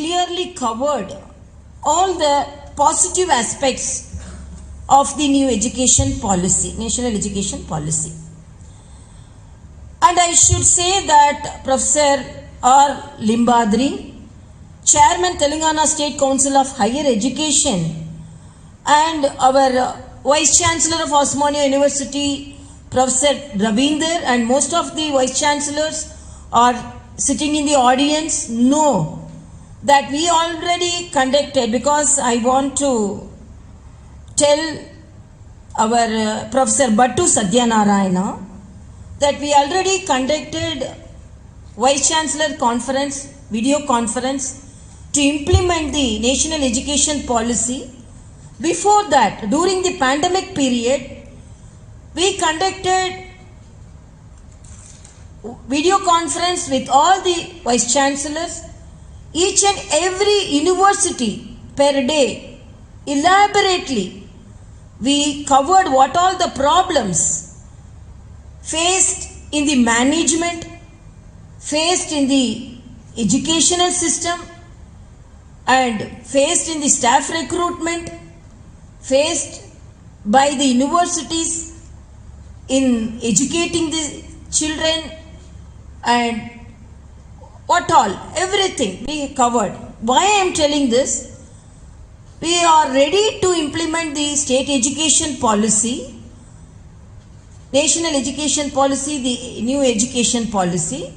clearly covered all the positive aspects of the new education policy, national education policy. And I should say that Professor R. Limbadri, Chairman Telangana State Council of Higher Education, and our Vice Chancellor of Osmania University, Professor Ravinder, and most of the Vice Chancellors are sitting in the audience, know that we already conducted, because I want to tell our Professor Battu Satyanarayana that we already conducted Vice Chancellor conference, video conference to implement the national education policy. Before that, during the pandemic period, we conducted video conference with all the Vice Chancellors, each and every university per day, elaborately. We covered what all the problems faced in the management, faced in the educational system, and faced in the staff recruitment, faced by the universities in educating the children, and what all, everything we covered. Why I am telling this? We are ready to implement the state education policy, national education policy, the new education policy,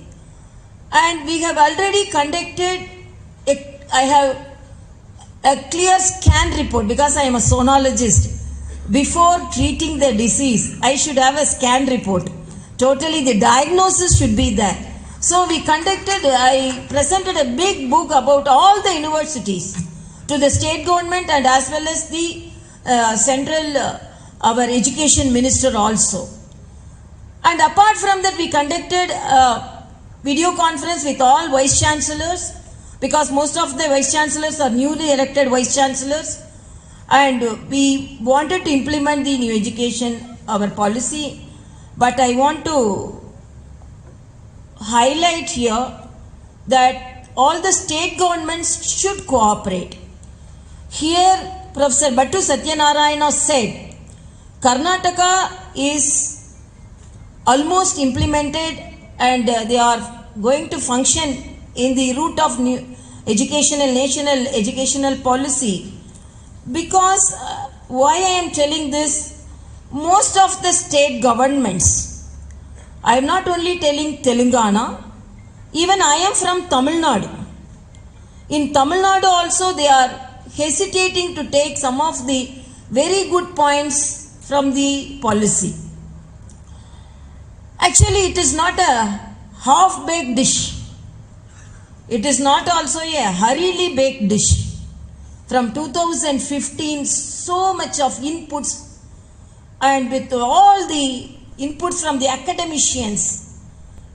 and we have already conducted I have a clear scan report, because I am a sonologist. Before treating the disease, I should have a scan report. Totally the diagnosis should be there. So we I presented a big book about all the universities to the state government and as well as the central, our education minister also. And apart from that, we conducted a video conference with all vice chancellors, because most of the vice chancellors are newly elected vice chancellors, and we wanted to implement the new education, our policy. But I want to highlight here that all the state governments should cooperate. Here, Professor Battu Satyanarayana said, Karnataka is almost implemented and they are going to function in the route of new national educational policy. Because why I am telling this, most of the state governments, I am not only telling Telangana, even I am from Tamil Nadu. In Tamil Nadu also they are hesitating to take some of the very good points from the policy. Actually, it is not a half-baked dish. It is not also a hurriedly baked dish. From 2015, so much of inputs, and with all the inputs from the academicians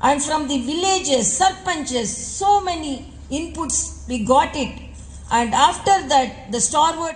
and from the villages, sarpanches, so many inputs, we got it. And after that, the stalwart